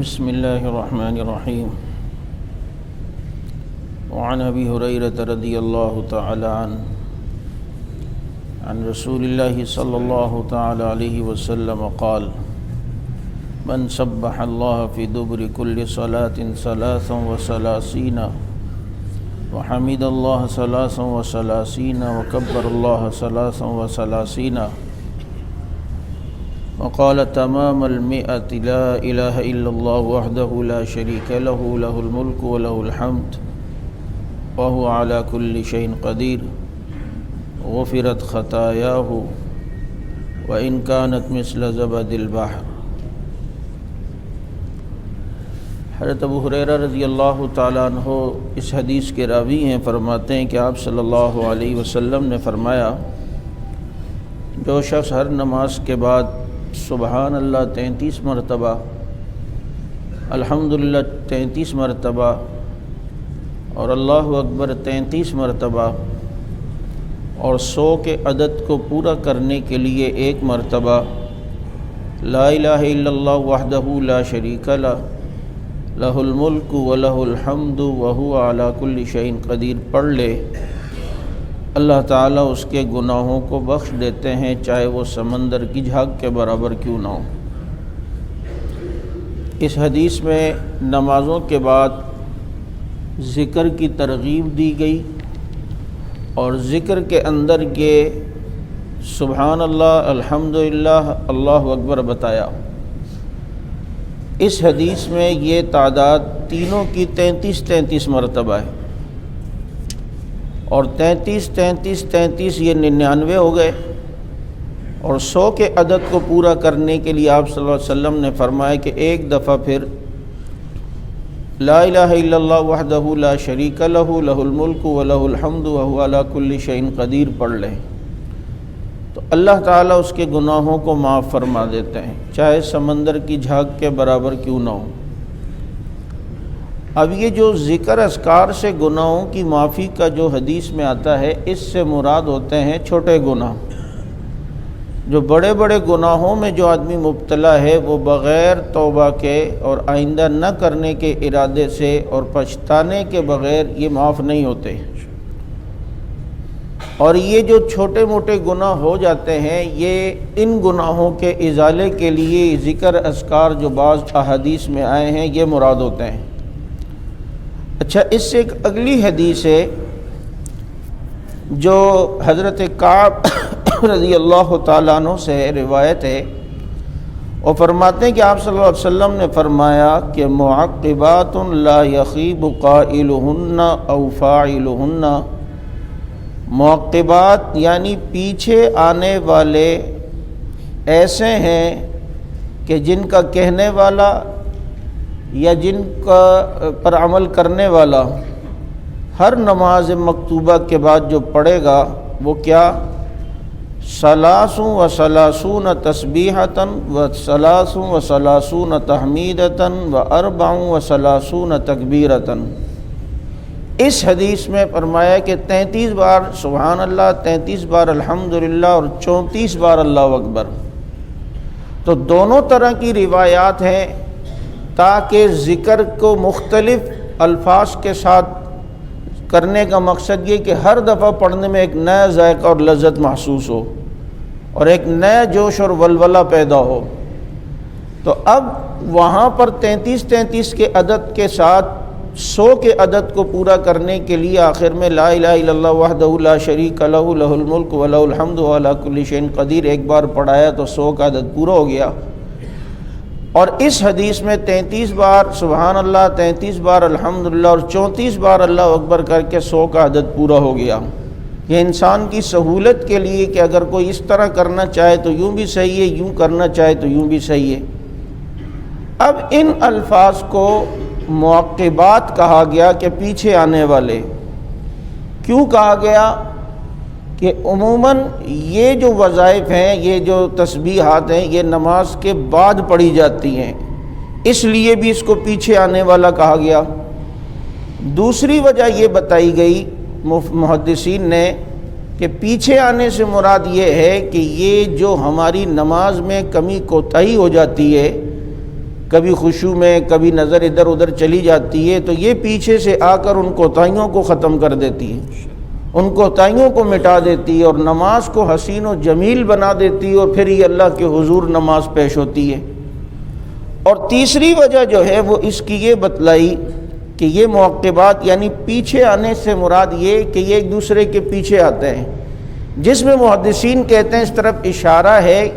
بسم الله الرحمن الرحيم. وعن أبي هريرة رضي الله تعالى عنه عن رسول الله صلى الله تعالى عليه وسلم قال: من سبح الله في دبر كل صلاة 33 وحمد الله 33 وكبر الله 33 وقال تمام 100 لا إله إلا الله وحده لا شريك له له الملك وله الحمد وهو على كل شيء قدير غفرت خطاياه وإن كانت مثل زبد البحر. حضرت ابو ہریرہ رضی اللہ تعالیٰ عنہ اس حدیث کے راوی ہیں. فرماتے ہیں کہ آپ صلی اللہ علیہ وسلم نے فرمایا: جو شخص ہر نماز کے بعد سبحان اللہ 33 مرتبہ، الحمدللہ 33 مرتبہ اور اللہ اکبر 33 مرتبہ اور 100 کے عدد کو پورا کرنے کے لیے 1 مرتبہ لا الہ الا اللہ وحدہ لا شریک لہ لہ الملک ولہ الحمد وہو علی کل شیء قدیر پڑھ لے، اللہ تعالیٰ اس کے گناہوں کو بخش دیتے ہیں، چاہے وہ سمندر کی جھاگ کے برابر کیوں نہ ہو. اس حدیث میں نمازوں کے بعد ذکر کی ترغیب دی گئی اور ذکر کے اندر یہ سبحان اللہ، الحمدللہ، اللہ اکبر بتایا. اس حدیث میں یہ تعداد تینوں کی 33 مرتبہ ہے اور 33 یہ 99 ہو گئے. اور 100 کے عدد کو پورا کرنے کے لیے آپ صلی اللہ علیہ وسلم نے فرمایا کہ ایک دفعہ پھر لا الہ الا اللہ وحدہ لا شریک لہ لہ الملک ولہ الحمد وہو علی کل شیء قدیر پڑھ لیں تو اللہ تعالیٰ اس کے گناہوں کو معاف فرما دیتے ہیں، چاہے سمندر کی جھاگ کے برابر کیوں نہ ہو. اب یہ جو ذکر اذکار سے گناہوں کی معافی کا جو حدیث میں آتا ہے، اس سے مراد ہوتے ہیں چھوٹے گناہ. جو بڑے بڑے گناہوں میں جو آدمی مبتلا ہے وہ بغیر توبہ کے اور آئندہ نہ کرنے کے ارادے سے اور پچھتانے کے بغیر یہ معاف نہیں ہوتے. اور یہ جو چھوٹے موٹے گناہ ہو جاتے ہیں، یہ ان گناہوں کے ازالے کے لیے ذکر اذکار جو بعض احادیث میں آئے ہیں یہ مراد ہوتے ہیں. اچھا، اس سے ایک اگلی حدیث ہے جو حضرت کعب رضی اللہ تعالیٰ عنہ سے روایت ہے. وہ فرماتے ہیں کہ آپ صلی اللہ علیہ وسلم نے فرمایا کہ معقبات لا یخیب قائلہن او فاعلہن، معقبات یعنی پیچھے آنے والے ایسے ہیں کہ جن کا کہنے والا یا جن کا پر عمل کرنے والا ہر نماز مکتوبہ کے بعد جو پڑھے گا وہ کیا 33 تسبیحۃ و 33 تحمیدۃ و 34 تکبیرۃ. اس حدیث میں فرمایا کہ 33 بار سبحان اللہ، 33 بار الحمدللہ اور 34 بار اللہ اکبر. تو دونوں طرح کی روایات ہیں تاکہ ذکر کو مختلف الفاظ کے ساتھ کرنے کا مقصد یہ کہ ہر دفعہ پڑھنے میں ایک نیا ذائقہ اور لذت محسوس ہو اور ایک نیا جوش اور ولولہ پیدا ہو. تو اب وہاں پر 33 کے عدد کے ساتھ 100 کے عدد کو پورا کرنے کے لیے آخر میں لا الہ الا اللہ وحدہ لا شریک لہ لہ الملک ولہ الحمد وعلی کل شیء قدیر ایک بار پڑھایا تو 100 کا عدد پورا ہو گیا. اور اس حدیث میں 33 بار سبحان اللہ، 33 بار الحمدللہ اور 34 بار اللہ اکبر کر کے 100 کا عدد پورا ہو گیا. یہ انسان کی سہولت کے لیے کہ اگر کوئی اس طرح کرنا چاہے تو یوں بھی صحیح ہے، یوں کرنا چاہے تو یوں بھی صحیح ہے. اب ان الفاظ کو معقبات کہا گیا کہ پیچھے آنے والے. کیوں کہا گیا؟ کہ عموماً یہ جو وظائف ہیں، یہ جو تسبیحات ہیں، یہ نماز کے بعد پڑھی جاتی ہیں، اس لیے بھی اس کو پیچھے آنے والا کہا گیا. دوسری وجہ یہ بتائی گئی محدثین نے کہ پیچھے آنے سے مراد یہ ہے کہ یہ جو ہماری نماز میں کمی کوتاہی ہو جاتی ہے، کبھی خشوع میں، کبھی نظر ادھر ادھر چلی جاتی ہے، تو یہ پیچھے سے آ کر ان کوتاہیوں کو ختم کر دیتی ہے، ان کوتاہیوں کو مٹا دیتی ہے اور نماز کو حسین و جمیل بنا دیتی ہے، اور پھر یہ اللہ کے حضور نماز پیش ہوتی ہے۔ اور تیسری وجہ جو ہے وہ اس کی یہ بتلائی کہ یہ معقبات یعنی پیچھے آنے سے مراد یہ کہ یہ ایک دوسرے کے پیچھے آتے ہیں، جس میں محدثین کہتے ہیں اس طرف اشارہ ہے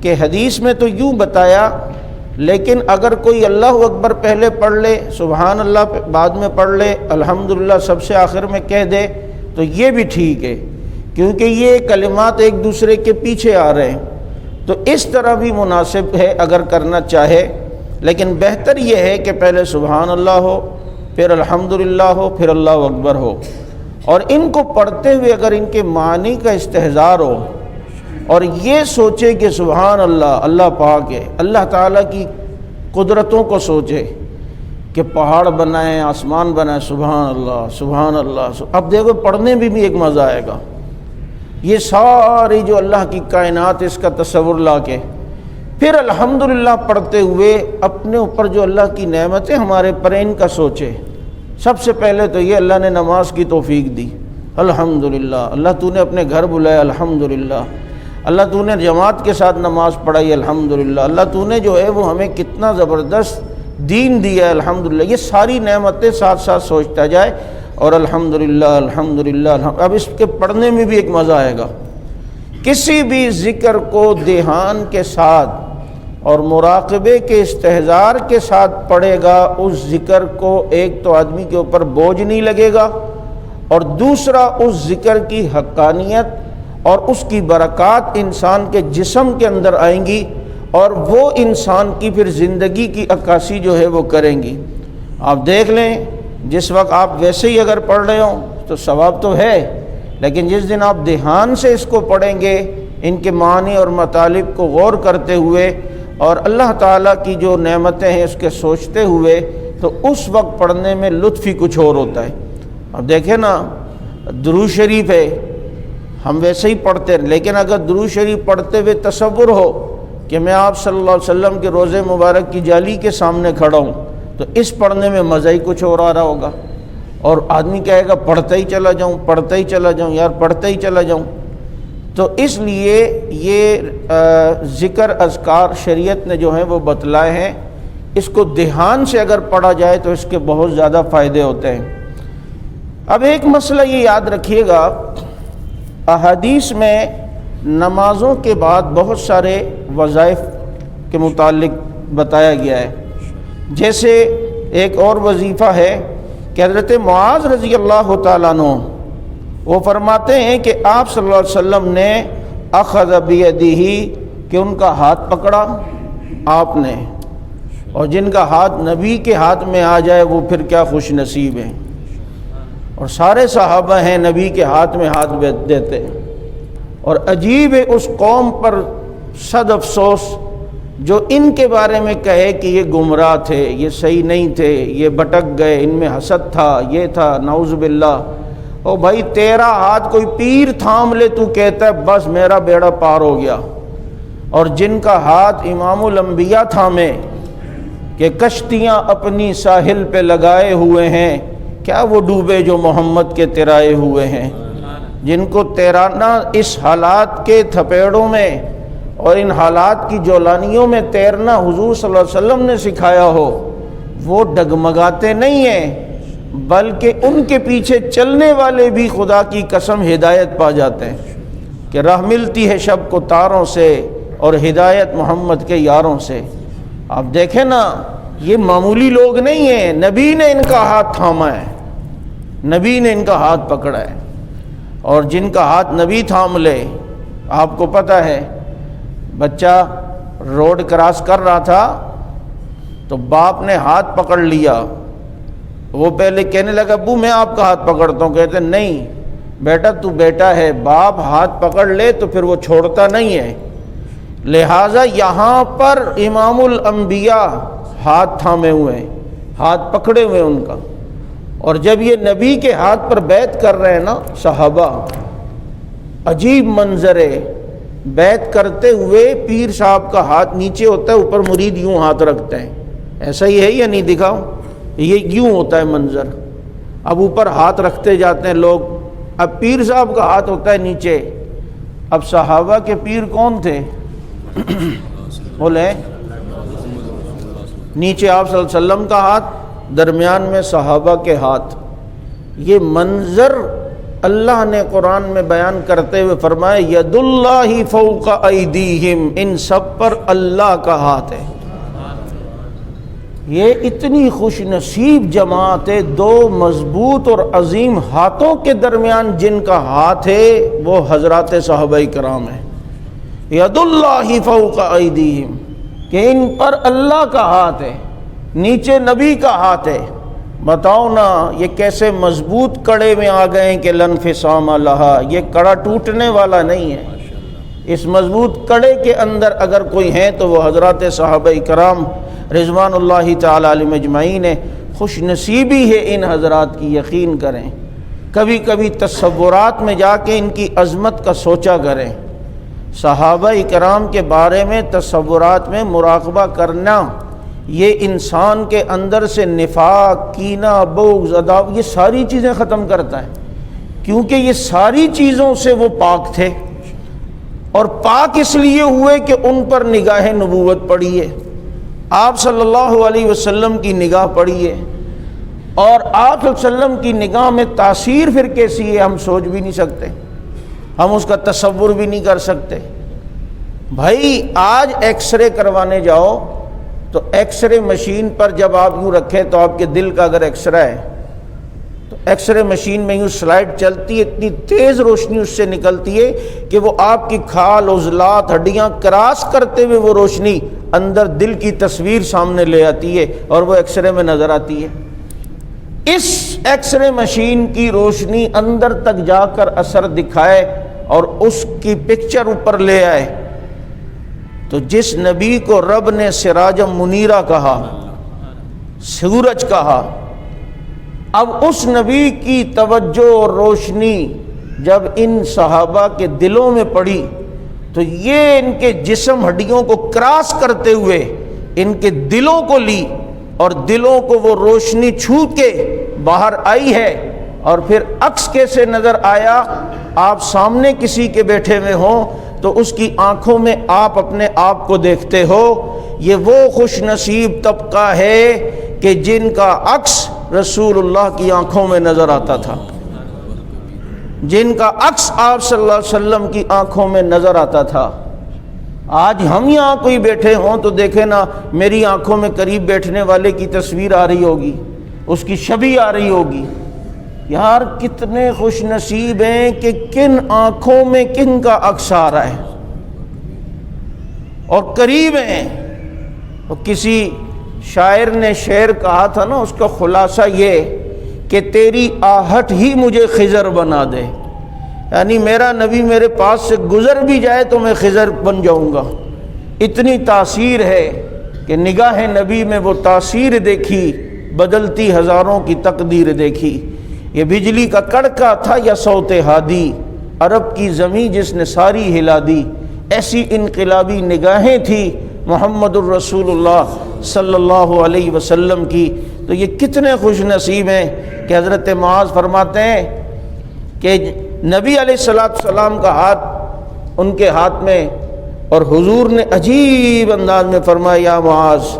کہ حدیث میں تو یوں بتایا، لیکن اگر کوئی اللہ اکبر پہلے پڑھ لے، سبحان اللہ بعد میں پڑھ لے، الحمدللہ سب سے آخر میں کہہ دے تو یہ بھی ٹھیک ہے، کیونکہ یہ کلمات ایک دوسرے کے پیچھے آ رہے ہیں، تو اس طرح بھی مناسب ہے اگر کرنا چاہے، لیکن بہتر یہ ہے کہ پہلے سبحان اللہ ہو، پھر الحمدللہ ہو، پھر اللہ اکبر ہو، اور ان کو پڑھتے ہوئے اگر ان کے معنی کا استحضار ہو اور یہ سوچے کہ سبحان اللہ، اللہ پاک ہے، اللہ تعالیٰ کی قدرتوں کو سوچے کہ پہاڑ بنائے، آسمان بنائے، سبحان اللہ سبحان اللہ۔ اب دیکھو پڑھنے میں بھی ایک مزہ آئے گا، یہ ساری جو اللہ کی کائنات اس کا تصور لا کے پھر الحمدللہ پڑھتے ہوئے اپنے اوپر جو اللہ کی نعمتیں ہمارے پر ان کا سوچے۔ سب سے پہلے تو یہ اللہ نے نماز کی توفیق دی، الحمدللہ، اللہ تو نے اپنے گھر بلایا، الحمدللہ، اللہ تو نے جماعت کے ساتھ نماز پڑھائی، الحمدللہ، اللہ تو نے جو ہے وہ ہمیں کتنا زبردست دین دیا ہے، الحمدللہ۔ یہ ساری نعمتیں ساتھ ساتھ سوچتا جائے اور الحمدللہ الحمدللہ۔ اب اس کے پڑھنے میں بھی ایک مزہ آئے گا۔ کسی بھی ذکر کو دھیان کے ساتھ اور مراقبے کے استحضار کے ساتھ پڑھے گا، اس ذکر کو ایک تو آدمی کے اوپر بوجھ نہیں لگے گا، اور دوسرا اس ذکر کی حقانیت اور اس کی برکات انسان کے جسم کے اندر آئیں گی، اور وہ انسان کی پھر زندگی کی عکاسی جو ہے وہ کریں گی۔ آپ دیکھ لیں، جس وقت آپ ویسے ہی اگر پڑھ رہے ہوں تو ثواب تو ہے، لیکن جس دن آپ دھیان سے اس کو پڑھیں گے، ان کے معنی اور مطالب کو غور کرتے ہوئے اور اللہ تعالیٰ کی جو نعمتیں ہیں اس کے سوچتے ہوئے، تو اس وقت پڑھنے میں لطف ہی کچھ اور ہوتا ہے۔ اب دیکھیں نا، درود شریف ہے، ہم ویسے ہی پڑھتے ہیں، لیکن اگر درود شریف پڑھتے ہوئے تصور ہو کہ میں آپ صلی اللہ علیہ وسلم کے روضے مبارک کی جالی کے سامنے کھڑا ہوں، تو اس پڑھنے میں مزہ ہی کچھ اور آ رہا ہوگا، اور آدمی کہے گا پڑھتا ہی چلا جاؤں، پڑھتا ہی چلا جاؤں، یار پڑھتا ہی چلا جاؤں۔ تو اس لیے یہ ذکر اذکار شریعت نے جو ہیں وہ بتلائے ہیں، اس کو دھیان سے اگر پڑھا جائے تو اس کے بہت زیادہ فائدے ہوتے ہیں۔ اب ایک مسئلہ یہ یاد رکھیے گا، احادیث میں نمازوں کے بعد بہت سارے وظائف کے متعلق بتایا گیا ہے، جیسے ایک اور وظیفہ ہے کہ حضرت معاذ رضی اللہ تعالیٰ عنہ وہ فرماتے ہیں کہ آپ صلی اللہ علیہ وسلم نے اخذ بیدہ کہ ان کا ہاتھ پکڑا آپ نے، اور جن کا ہاتھ نبی کے ہاتھ میں آ جائے وہ پھر کیا خوش نصیب ہیں، اور سارے صحابہ ہیں نبی کے ہاتھ میں ہاتھ دیتے ہیں۔ اور عجیب ہے اس قوم پر صد افسوس جو ان کے بارے میں کہے کہ یہ گمراہ تھے، یہ صحیح نہیں تھے، یہ بھٹک گئے، ان میں حسد تھا، یہ تھا، نعوذ باللہ۔ او بھائی تیرا ہاتھ کوئی پیر تھام لے تو کہتا ہے بس میرا بیڑا پار ہو گیا، اور جن کا ہاتھ امام الانبیاء تھامے کہ کشتیاں اپنی ساحل پہ لگائے ہوئے ہیں، کیا وہ ڈوبے جو محمد کے تیرائے ہوئے ہیں، جن کو تیرانا اس حالات کے تھپیڑوں میں اور ان حالات کی جولانیوں میں تیرنا حضور صلی اللہ علیہ وسلم نے سکھایا ہو، وہ ڈگمگاتے نہیں ہیں، بلکہ ان کے پیچھے چلنے والے بھی خدا کی قسم ہدایت پا جاتے ہیں کہ راہ ملتی ہے شب کو تاروں سے اور ہدایت محمد کے یاروں سے۔ آپ دیکھیں نا، یہ معمولی لوگ نہیں ہیں، نبی نے ان کا ہاتھ تھاما ہے، نبی نے ان کا ہاتھ پکڑا ہے، اور جن کا ہاتھ نبی تھام لے، آپ کو پتہ ہے بچہ روڈ کراس کر رہا تھا تو باپ نے ہاتھ پکڑ لیا، وہ پہلے کہنے لگا ابو میں آپ کا ہاتھ پکڑتا ہوں، کہتے نہیں بیٹا تو بیٹا ہے، باپ ہاتھ پکڑ لے تو پھر وہ چھوڑتا نہیں ہے، لہٰذا یہاں پر امام الانبیاء ہاتھ تھامے ہوئے ہیں، ہاتھ پکڑے ہوئے ان کا، اور جب یہ نبی کے ہاتھ پر بیعت کر رہے ہیں نا صحابہ، عجیب منظر ہے، بیعت کرتے ہوئے پیر صاحب کا ہاتھ نیچے ہوتا ہے، اوپر مرید یوں ہاتھ رکھتے ہیں، ایسا ہی ہے یا نہیں؟ دکھاؤ یہ کیوں ہوتا ہے منظر؟ اب اوپر ہاتھ رکھتے جاتے ہیں لوگ، اب پیر صاحب کا ہاتھ ہوتا ہے نیچے۔ اب صحابہ کے پیر کون تھے؟ بولے نیچے آپ صلی اللہ علیہ وسلم کا ہاتھ، درمیان میں صحابہ کے ہاتھ۔ یہ منظر اللہ نے قرآن میں بیان کرتے ہوئے فرمایا ید اللہ فوق ایدیہم، ان سب پر اللہ کا ہاتھ ہے۔ یہ اتنی خوش نصیب جماعت ہے، دو مضبوط اور عظیم ہاتھوں کے درمیان جن کا ہاتھ ہے وہ حضرات صحابہ کرام ہیں۔ ید اللہ فوق ایدیہم، کہ ان پر اللہ کا ہاتھ ہے، نیچے نبی کا ہاتھ ہے۔ بتاؤ نا یہ کیسے مضبوط کڑے میں آ گئے ہیں کہ لن فصام لہا، یہ کڑا ٹوٹنے والا نہیں ہے۔ اس مضبوط کڑے کے اندر اگر کوئی ہے تو وہ حضرات صحابہ کرام رضوان اللہ تعالی علیہم اجمعین ہے۔ خوش نصیبی ہے ان حضرات کی، یقین کریں۔ کبھی کبھی تصورات میں جا کے ان کی عظمت کا سوچا کریں۔ صحابہ کرام کے بارے میں تصورات میں مراقبہ کرنا، یہ انسان کے اندر سے نفاق، کینہ، بغض، عداوت، یہ ساری چیزیں ختم کرتا ہے، کیونکہ یہ ساری چیزوں سے وہ پاک تھے، اور پاک اس لیے ہوئے کہ ان پر نگاہ نبوت پڑی ہے، آپ صلی اللہ علیہ وسلم کی نگاہ پڑی ہے، اور آپ صلی اللہ علیہ وسلم کی نگاہ میں تاثیر پھر کیسی ہے ہم سوچ بھی نہیں سکتے، ہم اس کا تصور بھی نہیں کر سکتے۔ بھائی آج ایکس رے کروانے جاؤ تو ایکس رے مشین پر جب آپ یوں رکھیں تو آپ کے دل کا اگر ایکس رے ہے تو ایکس رے مشین میں یوں سلائڈ چلتی ہے، اتنی تیز روشنی اس سے نکلتی ہے کہ وہ آپ کی کھال، عضلات، ہڈیاں کراس کرتے ہوئے وہ روشنی اندر دل کی تصویر سامنے لے آتی ہے اور وہ ایکس رے میں نظر آتی ہے۔ اس ایکس رے مشین کی روشنی اندر تک جا کر اثر دکھائے اور اس کی پکچر اوپر لے آئے، تو جس نبی کو رب نے سراج منیرہ کہا، سورج کہا، اب اس نبی کی توجہ اور روشنی جب ان صحابہ کے دلوں میں پڑی تو یہ ان کے جسم ہڈیوں کو کراس کرتے ہوئے ان کے دلوں کو لی، اور دلوں کو وہ روشنی چھو کے باہر آئی ہے۔ اور پھر عکس کیسے نظر آیا؟ آپ سامنے کسی کے بیٹھے ہوئے ہوں تو اس کی آنکھوں میں آپ اپنے آپ کو دیکھتے ہو۔ یہ وہ خوش نصیب طبقہ ہے کہ جن کا عکس رسول اللہ کی آنکھوں میں نظر آتا تھا، جن کا عکس آپ صلی اللہ علیہ وسلم کی آنکھوں میں نظر آتا تھا۔ آج ہم یہاں کوئی بیٹھے ہوں تو دیکھیں نا، میری آنکھوں میں قریب بیٹھنے والے کی تصویر آ رہی ہوگی، اس کی شبیہ آ رہی ہوگی۔ یار کتنے خوش نصیب ہیں کہ کن آنکھوں میں کن کا عکس آ رہا ہے اور قریب ہیں۔ اور کسی شاعر نے شعر کہا تھا نا، اس کا خلاصہ یہ کہ تیری آہٹ ہی مجھے خضر بنا دے، یعنی میرا نبی میرے پاس سے گزر بھی جائے تو میں خضر بن جاؤں گا۔ اتنی تاثیر ہے کہ نگاہ نبی میں وہ تاثیر دیکھی، بدلتی ہزاروں کی تقدیر دیکھی۔ یہ بجلی کا کڑکا تھا یا صوت ہادی، عرب کی زمین جس نے ساری ہلا دی، ایسی انقلابی نگاہیں تھی محمد الرسول اللہ صلی اللہ علیہ وسلم کی۔ تو یہ کتنے خوش نصیب ہیں کہ حضرت معاذ فرماتے ہیں کہ نبی علیہ السلام کا ہاتھ ان کے ہاتھ میں، اور حضور نے عجیب انداز میں فرمایا یا معاذ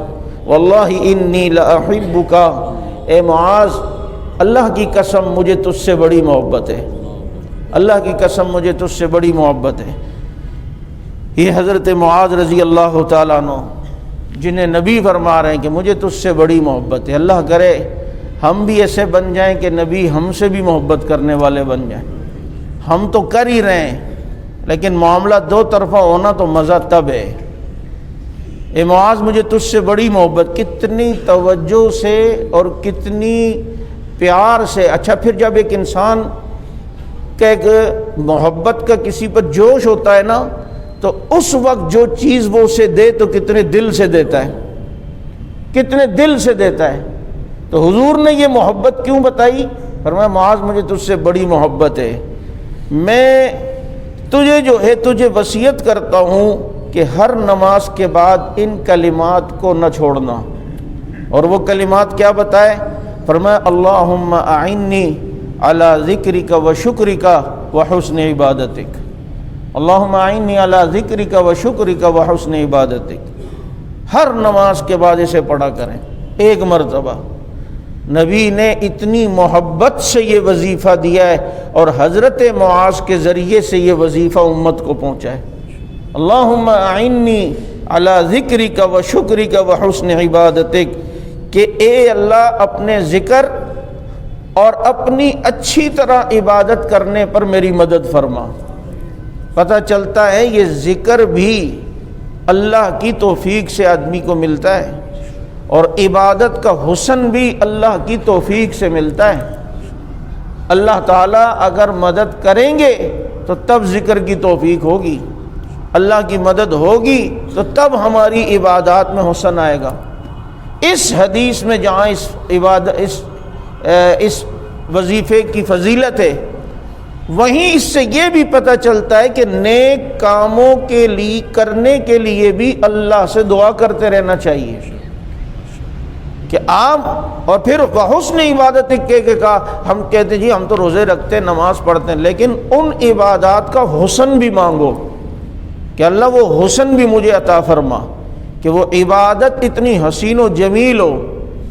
واللہ انی لاحبک، اے معاذ اللہ کی قسم مجھے تجھ سے بڑی محبت ہے، اللہ کی قسم مجھے تجھ سے بڑی محبت ہے۔ یہ حضرت معاذ رضی اللہ تعالیٰ عنہ جنہیں نبی فرما رہے ہیں کہ مجھے تجھ سے بڑی محبت ہے۔ اللہ کرے ہم بھی ایسے بن جائیں کہ نبی ہم سے بھی محبت کرنے والے بن جائیں۔ ہم تو کر ہی رہے ہیں، لیکن معاملہ دو طرفہ ہونا تو مزہ تب ہے۔ اے معاذ مجھے تجھ سے بڑی محبت، کتنی توجہ سے اور کتنی پیار سے۔ اچھا پھر جب ایک انسان کا ایک محبت کا کسی پر جوش ہوتا ہے نا، تو اس وقت جو چیز وہ اسے دے تو کتنے دل سے دیتا ہے، کتنے دل سے دیتا ہے۔ تو حضور نے یہ محبت کیوں بتائی؟ فرمایا معاذ مجھے تجھ سے بڑی محبت ہے، میں تجھے جو ہے تجھے وصیت کرتا ہوں کہ ہر نماز کے بعد ان کلمات کو نہ چھوڑنا، اور وہ کلمات کیا بتائے؟ فرمایا اللہم اعنی علی ذکرک و شکرک و حسن عبادتک، اللہم اعنی علی ذکرک و شکرک و حسن عبادتک۔ ہر نماز کے بعد اسے پڑھا کریں ایک مرتبہ۔ نبی نے اتنی محبت سے یہ وظیفہ دیا ہے اور حضرت معاذ کے ذریعے سے یہ وظیفہ امت کو پہنچا ہے۔ اللہم اعنی علی ذکرک و شکرک و حسن عبادتک، کہ اے اللہ اپنے ذکر اور اپنی اچھی طرح عبادت کرنے پر میری مدد فرما۔ پتہ چلتا ہے یہ ذکر بھی اللہ کی توفیق سے آدمی کو ملتا ہے، اور عبادت کا حسن بھی اللہ کی توفیق سے ملتا ہے۔ اللہ تعالیٰ اگر مدد کریں گے تو تب ذکر کی توفیق ہوگی، اللہ کی مدد ہوگی تو تب ہماری عبادات میں حسن آئے گا۔ اس حدیث میں جہاں اس وظیفے کی فضیلت ہے، وہیں اس سے یہ بھی پتہ چلتا ہے کہ نیک کاموں کے لیے کرنے کے لیے بھی اللہ سے دعا کرتے رہنا چاہیے کہ آپ، اور پھر حسن عبادت کے کہا، ہم کہتے جی ہم تو روزے رکھتے ہیں، نماز پڑھتے ہیں، لیکن ان عبادات کا حسن بھی مانگو کہ اللہ وہ حسن بھی مجھے عطا فرما، کہ وہ عبادت اتنی حسین و جمیل ہو،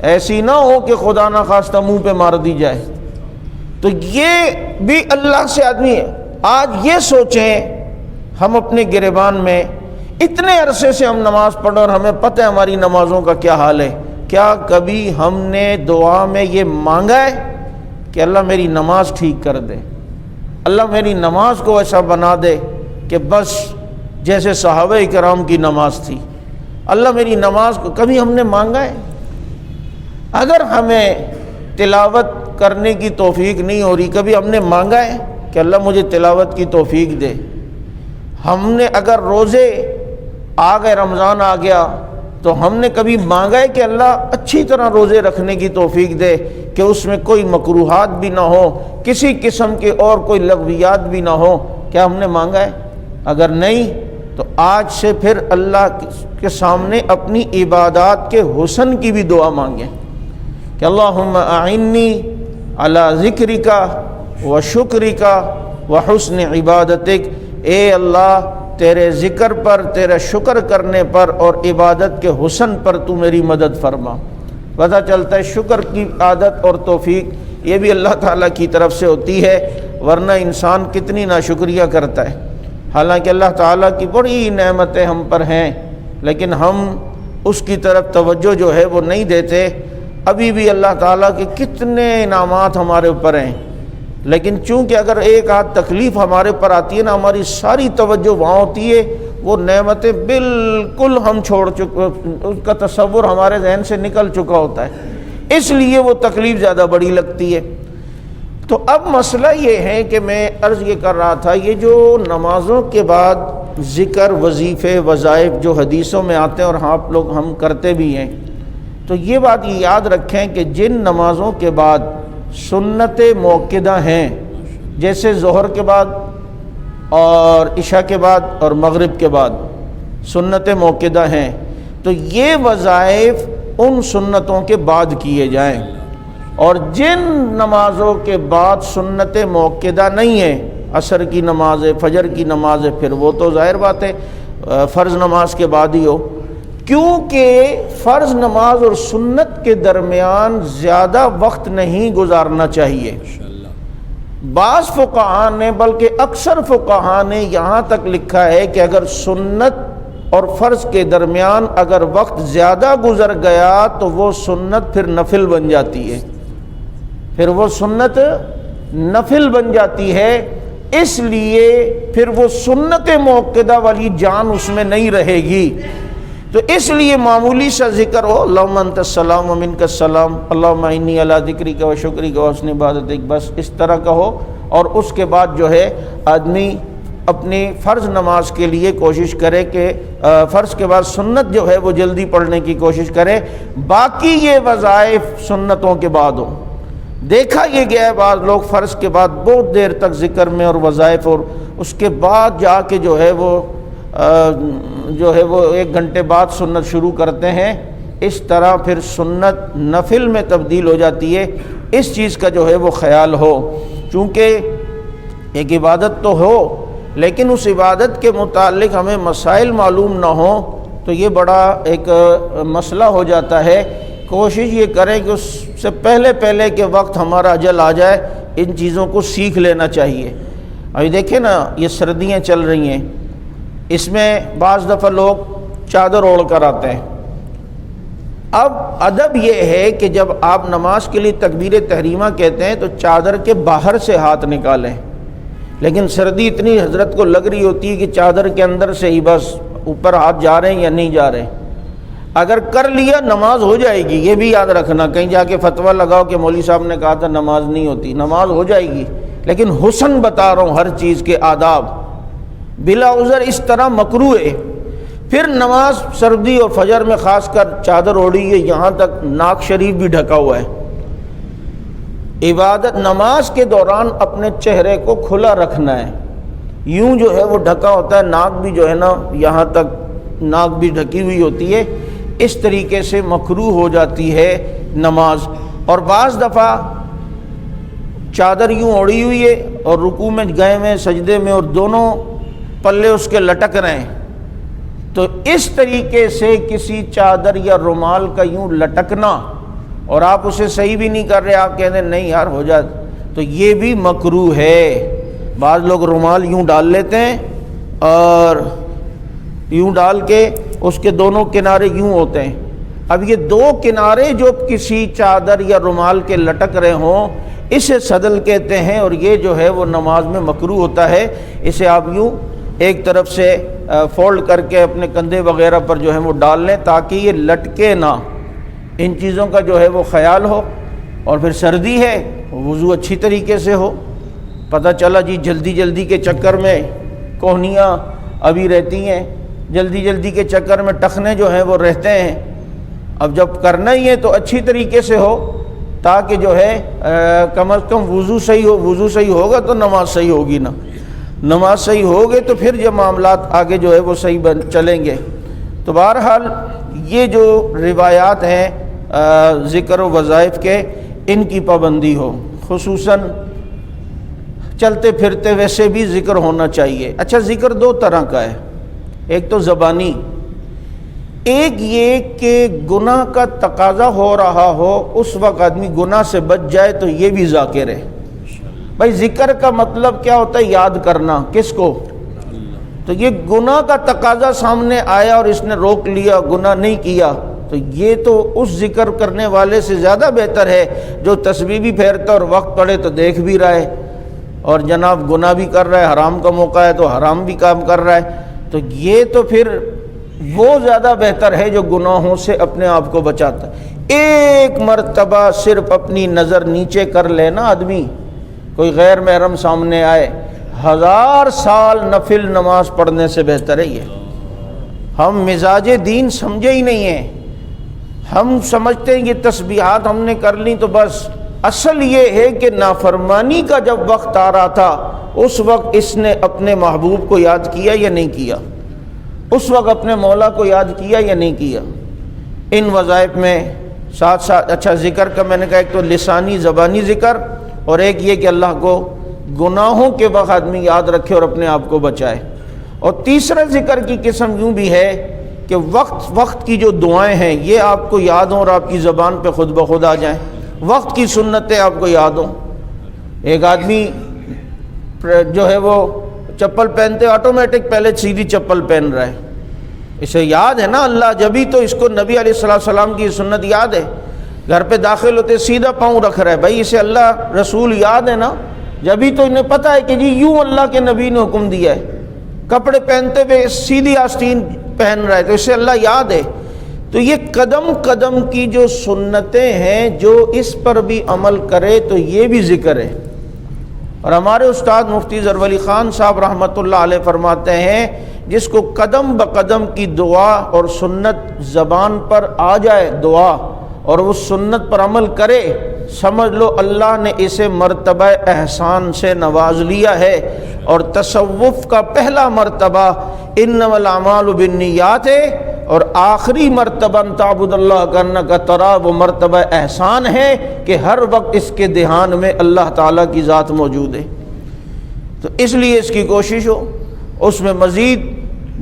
ایسی نہ ہو کہ خدا نہ خواستہ منہ پہ مار دی جائے۔ تو یہ بھی اللہ سے آدمی ہے۔ آج یہ سوچیں ہم اپنے گریبان میں اتنے عرصے سے ہم نماز پڑھیں اور ہمیں پتہ ہے ہماری نمازوں کا کیا حال ہے، کیا کبھی ہم نے دعا میں یہ مانگا ہے کہ اللہ میری نماز ٹھیک کر دے، اللہ میری نماز کو ایسا بنا دے کہ بس جیسے صحابہ کرام کی نماز تھی، اللہ میری نماز کو کبھی ہم نے مانگا ہے؟ اگر ہمیں تلاوت کرنے کی توفیق نہیں ہو رہی، کبھی ہم نے مانگا ہے کہ اللہ مجھے تلاوت کی توفیق دے؟ ہم نے اگر روزے آ گئے، رمضان آ گیا، تو ہم نے کبھی مانگا ہے کہ اللہ اچھی طرح روزے رکھنے کی توفیق دے کہ اس میں کوئی مکروہات بھی نہ ہو، کسی قسم کے اور کوئی لغویات بھی نہ ہو؟ کیا ہم نے مانگا ہے؟ اگر نہیں تو آج سے پھر اللہ کے سامنے اپنی عبادات کے حسن کی بھی دعا مانگیں کہ اللہم اعنی علی ذکرک و شکرک و حسن عبادتک، اے اللہ تیرے ذکر پر، تیرے شکر کرنے پر اور عبادت کے حسن پر تو میری مدد فرما۔ پتہ چلتا ہے شکر کی عادت اور توفیق یہ بھی اللہ تعالیٰ کی طرف سے ہوتی ہے، ورنہ انسان کتنی ناشکریہ کرتا ہے۔ حالانکہ اللہ تعالیٰ کی بڑی نعمتیں ہم پر ہیں، لیکن ہم اس کی طرف توجہ جو ہے وہ نہیں دیتے۔ ابھی بھی اللہ تعالیٰ کے کتنے انعامات ہمارے اوپر ہیں، لیکن چونکہ اگر ایک آدھ تکلیف ہمارے پر آتی ہے نا، ہماری ساری توجہ وہاں ہوتی ہے، وہ نعمتیں بالکل ہم چھوڑ چکے، اس کا تصور ہمارے ذہن سے نکل چکا ہوتا ہے، اس لیے وہ تکلیف زیادہ بڑی لگتی ہے۔ تو اب مسئلہ یہ ہے کہ میں عرض یہ کر رہا تھا، یہ جو نمازوں کے بعد ذکر، وظیفے، وظائف جو حدیثوں میں آتے ہیں اور آپ لوگ ہم کرتے بھی ہیں، تو یہ بات یہ یاد رکھیں کہ جن نمازوں کے بعد سنت موقدہ ہیں، جیسے ظہر کے بعد اور عشاء کے بعد اور مغرب کے بعد سنت موقدہ ہیں، تو یہ وظائف ان سنتوں کے بعد کیے جائیں، اور جن نمازوں کے بعد سنت موقدہ نہیں ہیں، عصر کی نماز، فجر کی نماز، پھر وہ تو ظاہر بات ہے فرض نماز کے بعد ہی ہو، کیونکہ فرض نماز اور سنت کے درمیان زیادہ وقت نہیں گزارنا چاہیے۔ بعض فقہاء نے، بلکہ اکثر فقہاء نے یہاں تک لکھا ہے کہ اگر سنت اور فرض کے درمیان اگر وقت زیادہ گزر گیا تو وہ سنت پھر نفل بن جاتی ہے، پھر وہ سنت نفل بن جاتی ہے، اس لیے پھر وہ سنت موقدہ والی جان اس میں نہیں رہے گی۔ تو اس لیے معمولی سا ذکر ہو، اللہم انت السلام و منک السلام، اللہم انی علی ذکرک و شکرک و حسن عبادتک، بس اس طرح کا ہو، اور اس کے بعد جو ہے آدمی اپنی فرض نماز کے لیے کوشش کرے کہ فرض کے بعد سنت جو ہے وہ جلدی پڑھنے کی کوشش کرے، باقی یہ وظائف سنتوں کے بعد ہو۔ دیکھا یہ گیا ہے بعض لوگ فرض کے بعد بہت دیر تک ذکر میں اور وظائف، اور اس کے بعد جا کے جو ہے وہ 1 گھنٹے بعد سنت شروع کرتے ہیں، اس طرح پھر سنت نفل میں تبدیل ہو جاتی ہے، اس چیز کا جو ہے وہ خیال ہو۔ چونکہ ایک عبادت تو ہو لیکن اس عبادت کے متعلق ہمیں مسائل معلوم نہ ہوں تو یہ بڑا ایک مسئلہ ہو جاتا ہے۔ کوشش یہ کریں کہ اس سے پہلے کے وقت ہمارا اجل آ جائے، ان چیزوں کو سیکھ لینا چاہیے۔ ابھی دیکھیں نا، یہ سردیاں چل رہی ہیں، اس میں بعض دفعہ لوگ چادر اوڑھ کر آتے ہیں۔ اب ادب یہ ہے کہ جب آپ نماز کے لیے تکبیر تحریمہ کہتے ہیں تو چادر کے باہر سے ہاتھ نکالیں، لیکن سردی اتنی حضرت کو لگ رہی ہوتی ہے کہ چادر کے اندر سے ہی بس اوپر ہاتھ جا رہے ہیں یا نہیں جا رہے۔ اگر کر لیا نماز ہو جائے گی، یہ بھی یاد رکھنا، کہیں جا کے فتویٰ لگاؤ کہ مولوی صاحب نے کہا تھا نماز نہیں ہوتی، نماز ہو جائے گی، لیکن حسن بتا رہا ہوں، ہر چیز کے آداب بلا عذر اس طرح مکروہ ہے۔ پھر نماز سردی اور فجر میں خاص کر چادر اوڑھی ہے، یہاں تک ناک شریف بھی ڈھکا ہوا ہے۔ عبادت نماز کے دوران اپنے چہرے کو کھلا رکھنا ہے، یوں جو ہے وہ ڈھکا ہوتا ہے، ناک بھی جو ہے نا یہاں تک ناک بھی ڈھکی ہوئی ہوتی ہے، اس طریقے سے مکروہ ہو جاتی ہے نماز۔ اور بعض دفعہ چادر یوں اوڑھی ہوئی ہے اور رکوع میں گئے ہوئے سجدے میں اور دونوں پلے اس کے لٹک رہے ہیں، تو اس طریقے سے کسی چادر یا رومال کا یوں لٹکنا اور آپ اسے صحیح بھی نہیں کر رہے، آپ کہتے ہیں نہیں یار ہو جائے، تو یہ بھی مکروہ ہے۔ بعض لوگ رومال یوں ڈال لیتے ہیں اور یوں ڈال کے اس کے دونوں کنارے یوں ہوتے ہیں۔ اب یہ دو کنارے جو کسی چادر یا رومال کے لٹک رہے ہوں، اسے صدل کہتے ہیں، اور یہ جو ہے وہ نماز میں مکروہ ہوتا ہے۔ اسے آپ یوں ایک طرف سے فولڈ کر کے اپنے کندھے وغیرہ پر جو ہے وہ ڈال لیں تاکہ یہ لٹکے نہ، ان چیزوں کا جو ہے وہ خیال ہو۔ اور پھر سردی ہے، وضو اچھی طریقے سے ہو۔ پتہ چلا جی جلدی کے چکر میں کوہنیاں ابھی رہتی ہیں، جلدی کے چکر میں ٹخنے جو ہیں وہ رہتے ہیں، اب جب کرنا ہی ہے تو اچھی طریقے سے ہو تاکہ جو ہے کم از کم وضو صحیح ہو۔ وضو صحیح ہوگا تو نماز صحیح ہوگی نا، نماز صحیح ہوگی تو پھر یہ معاملات آگے جو ہے وہ صحیح چلیں گے۔ تو بہرحال یہ جو روایات ہیں ذکر و وظائف کے، ان کی پابندی ہو، خصوصاً چلتے پھرتے ویسے بھی ذکر ہونا چاہیے۔ اچھا، ذکر دو طرح کا ہے، ایک تو زبانی، ایک یہ کہ گناہ کا تقاضا ہو رہا ہو اس وقت آدمی گناہ سے بچ جائے تو یہ بھی ذاکر ہے۔ بھائی ذکر کا مطلب کیا ہوتا ہے؟ یاد کرنا، کس کو؟ تو یہ گناہ کا تقاضا سامنے آیا اور اس نے روک لیا، گناہ نہیں کیا، تو یہ تو اس ذکر کرنے والے سے زیادہ بہتر ہے جو تسبیح بھی پھیرتا اور وقت پڑے تو دیکھ بھی رہا ہے اور جناب گناہ بھی کر رہا ہے، حرام کا موقع ہے تو حرام بھی کام کر رہا ہے۔ تو یہ تو پھر وہ زیادہ بہتر ہے جو گناہوں سے اپنے آپ کو بچاتا ہے۔ ایک مرتبہ صرف اپنی نظر نیچے کر لینا آدمی، کوئی غیر محرم سامنے آئے، 1000 سال نفل نماز پڑھنے سے بہتر ہے یہ۔ ہم مزاج دین سمجھے ہی نہیں ہیں، ہم سمجھتے ہیں یہ تسبیحات ہم نے کر لی تو بس۔ اصل یہ ہے کہ نافرمانی کا جب وقت آ رہا تھا اس وقت اس نے اپنے محبوب کو یاد کیا یا نہیں کیا، اس وقت اپنے مولا کو یاد کیا یا نہیں کیا۔ ان وظائف میں ساتھ ساتھ اچھا ذکر کا میں نے کہا ایک تو لسانی زبانی ذکر، اور ایک یہ کہ اللہ کو گناہوں کے وقت آدمی یاد رکھے اور اپنے آپ کو بچائے۔ اور تیسرا ذکر کی قسم یوں بھی ہے کہ وقت کی جو دعائیں ہیں یہ آپ کو یاد ہوں اور آپ کی زبان پہ خود بخود آ جائیں، وقت کی سنتیں آپ کو یاد ہوں۔ ایک آدمی جو ہے وہ چپل پہنتے آٹومیٹک پہلے سیدھی چپل پہن رہا ہے، اسے یاد ہے نا اللہ، جبھی تو اس کو نبی علیہ السلام کی سنت یاد ہے۔ گھر پہ داخل ہوتے سیدھا پاؤں رکھ رہا ہے، بھائی اسے اللہ رسول یاد ہے نا، جبھی تو انہیں پتہ ہے کہ جی یوں اللہ کے نبی نے حکم دیا ہے۔ کپڑے پہنتے ہوئے سیدھی آستین پہن رہا ہے تو اسے اللہ یاد ہے۔ تو یہ قدم قدم کی جو سنتیں ہیں جو اس پر بھی عمل کرے تو یہ بھی ذکر ہے۔ اور ہمارے استاد مفتی ظفر علی خان صاحب رحمۃ اللہ علیہ فرماتے ہیں جس کو قدم بقدم کی دعا اور سنت زبان پر آ جائے دعا اور وہ سنت پر عمل کرے، سمجھ لو اللہ نے اسے مرتبہ احسان سے نواز لیا ہے۔ اور تصوف کا پہلا مرتبہ انما الاعمال بالنیات ہے، اور آخری مرتبہ تعبد اللہ کرنا کا ترا وہ مرتبہ احسان ہے کہ ہر وقت اس کے دھیان میں اللہ تعالیٰ کی ذات موجود ہے۔ تو اس لیے اس کی کوشش ہو، اس میں مزید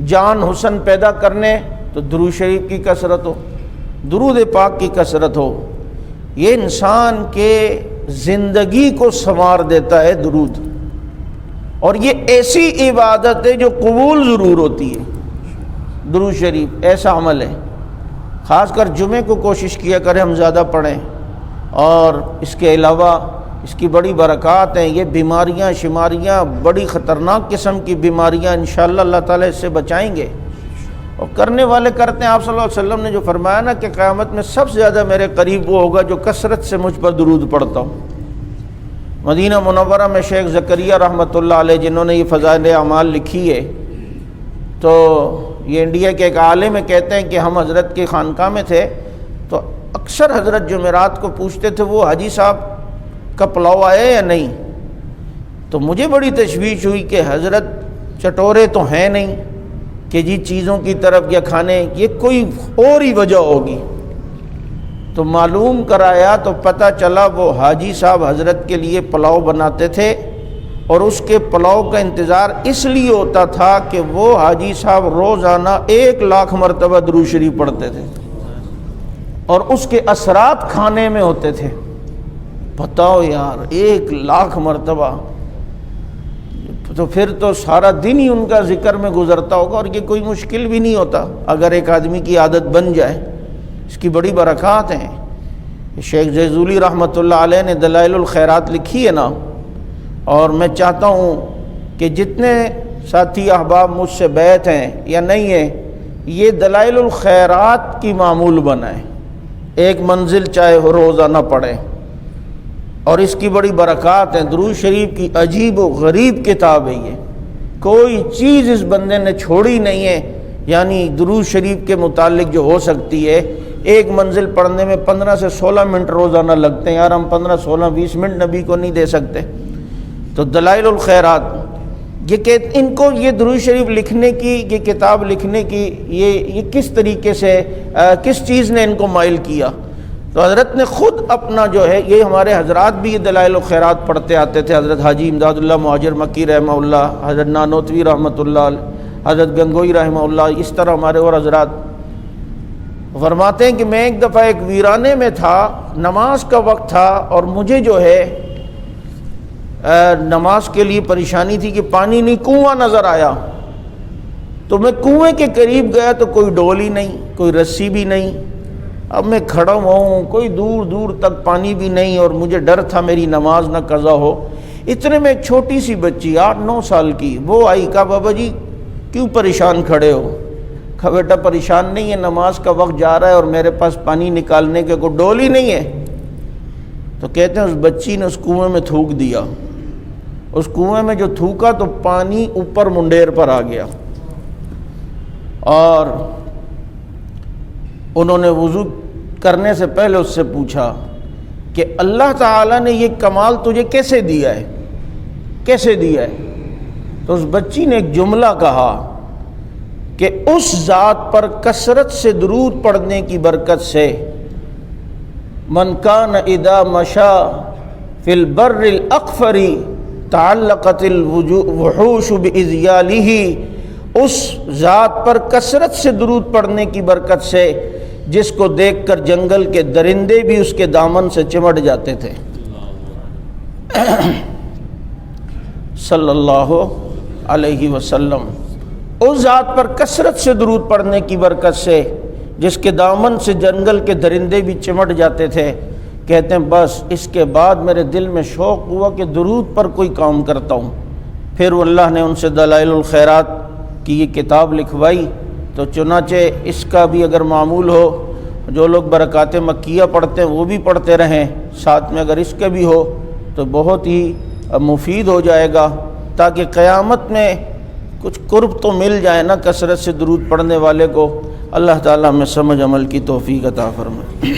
جان حسن پیدا کرنے تو درود شریف کی کثرت ہو، درود پاک کی کثرت ہو۔ یہ انسان کے زندگی کو سنوار دیتا ہے درود، اور یہ ایسی عبادت ہے جو قبول ضرور ہوتی ہے۔ درود شریف ایسا عمل ہے، خاص کر جمعے کو کوشش کیا کریں ہم زیادہ پڑھیں، اور اس کے علاوہ اس کی بڑی برکات ہیں۔ یہ بیماریاں شماریاں بڑی خطرناک قسم کی بیماریاں انشاءاللہ اللہ تعالیٰ اس سے بچائیں گے، اور کرنے والے کرتے ہیں۔ آپ صلی اللہ علیہ وسلم نے جو فرمایا نا کہ قیامت میں سب سے زیادہ میرے قریب وہ ہوگا جو کثرت سے مجھ پر درود پڑھتا ہوں۔ مدینہ منورہ میں شیخ زکریا رحمۃ اللہ علیہ جنہوں نے یہ فضائل اعمال لکھی ہے، تو یہ انڈیا کے ایک عالم کہتے ہیں کہ ہم حضرت کی خانقاہ میں تھے تو اکثر حضرت جمعرات کو پوچھتے تھے وہ حاجی صاحب کا پلاؤ آیا یا نہیں، تو مجھے بڑی تشویش ہوئی کہ حضرت چٹورے تو ہیں نہیں کہ جی چیزوں کی طرف یا کھانے، یہ کوئی اور ہی وجہ ہوگی۔ تو معلوم کرایا تو پتہ چلا وہ حاجی صاحب حضرت کے لیے پلاؤ بناتے تھے، اور اس کے پلاؤ کا انتظار اس لیے ہوتا تھا کہ وہ حاجی صاحب روزانہ 1,00,000 مرتبہ درود شریف پڑھتے تھے، اور اس کے اثرات کھانے میں ہوتے تھے۔ بتاؤ یار 1,00,000 مرتبہ، تو پھر تو سارا دن ہی ان کا ذکر میں گزرتا ہوگا، اور یہ کوئی مشکل بھی نہیں ہوتا اگر ایک آدمی کی عادت بن جائے۔ اس کی بڑی برکات ہیں۔ شیخ جیزولی رحمۃ اللہ علیہ نے دلائل الخیرات لکھی ہے نا، اور میں چاہتا ہوں کہ جتنے ساتھی احباب مجھ سے بیعت ہیں یا نہیں ہیں، یہ دلائل الخیرات کی معمول بنائیں، ایک منزل چاہے روزانہ پڑھیں، اور اس کی بڑی برکات ہیں۔ درود شریف کی عجیب و غریب کتاب ہے یہ، کوئی چیز اس بندے نے چھوڑی نہیں ہے، یعنی درود شریف کے متعلق جو ہو سکتی ہے۔ ایک منزل پڑھنے میں 15 سے 16 منٹ روزانہ لگتے ہیں، یار ہم 15 16 20 منٹ نبی کو نہیں دے سکتے۔ تو دلائل الخیرات ان کو یہ درود شریف لکھنے کی، یہ کتاب لکھنے کی یہ کس طریقے سے کس چیز نے ان کو مائل کیا؟ تو حضرت نے خود اپنا جو ہے، یہ ہمارے حضرات بھی یہ دلائل الخیرات پڑھتے آتے تھے، حضرت حاجی امداد اللہ مہاجر مکی رحمہ اللہ، حضرت نانوتوی رحمۃ اللہ علیہ، حضرت گنگوئی رحمہ اللہ، اس طرح ہمارے اور حضرات فرماتے ہیں کہ میں ایک دفعہ ایک ویرانے میں تھا، نماز کا وقت تھا، اور مجھے جو ہے نماز کے لیے پریشانی تھی کہ پانی نہیں، کنواں نظر آیا، تو میں کنویں کے قریب گیا تو کوئی ڈول ہی نہیں، کوئی رسی بھی نہیں۔ اب میں کھڑا ہوں، کوئی دور دور تک پانی بھی نہیں، اور مجھے ڈر تھا میری نماز نہ قضا ہو۔ اتنے میں ایک چھوٹی سی بچی 8-9 سال کی وہ آئی، کہا بابا جی کیوں پریشان کھڑے ہو؟ کہا بیٹا پریشان نہیں ہے، نماز کا وقت جا رہا ہے اور میرے پاس پانی نکالنے کے کوئی ڈول ہی نہیں ہے۔ تو کہتے ہیں اس بچی نے اس کنویں میں تھوک دیا، اس کنویں میں جو تھوکا تو پانی اوپر منڈیر پر آ گیا، اور انہوں نے وضو کرنے سے پہلے اس سے پوچھا کہ اللہ تعالیٰ نے یہ کمال تجھے کیسے دیا ہے، کیسے دیا ہے؟ تو اس بچی نے ایک جملہ کہا کہ اس ذات پر کثرت سے درود پڑھنے کی برکت سے، من کان اذا مشا فی البر الاقفر تعلقت الوحوش باذیالہ، اس ذات پر کثرت سے درود پڑھنے کی برکت سے جس کو دیکھ کر جنگل کے درندے بھی اس کے دامن سے چمٹ جاتے تھے۔ صلی اللہ علیہ وسلم، اس ذات پر کثرت سے درود پڑھنے کی برکت سے جس کے دامن سے جنگل کے درندے بھی چمٹ جاتے تھے۔ کہتے ہیں بس اس کے بعد میرے دل میں شوق ہوا کہ درود پر کوئی کام کرتا ہوں۔ پھر اللہ نے ان سے دلائل الخیرات کی یہ کتاب لکھوائی، تو چنانچہ اس کا بھی اگر معمول ہو، جو لوگ برکات مکیہ پڑھتے ہیں وہ بھی پڑھتے رہیں، ساتھ میں اگر اس کا بھی ہو تو بہت ہی مفید ہو جائے گا، تاکہ قیامت میں کچھ قرب تو مل جائے نا کثرت سے درود پڑھنے والے کو۔ اللہ تعالیٰ ہمیں سمجھ عمل کی توفیق عطا فرمائے۔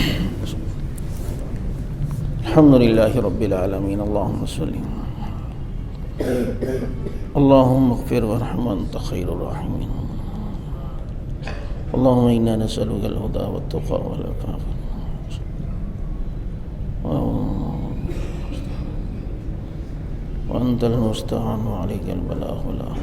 الحمدللہ رب العالمین، اللہم صلی اللہم اغفر ورحم انت خیر الراحمین۔ اللهم إنا نسألك الهدى والتقى والعفاف وأنت المستعان وعليك البلاغ والأمر.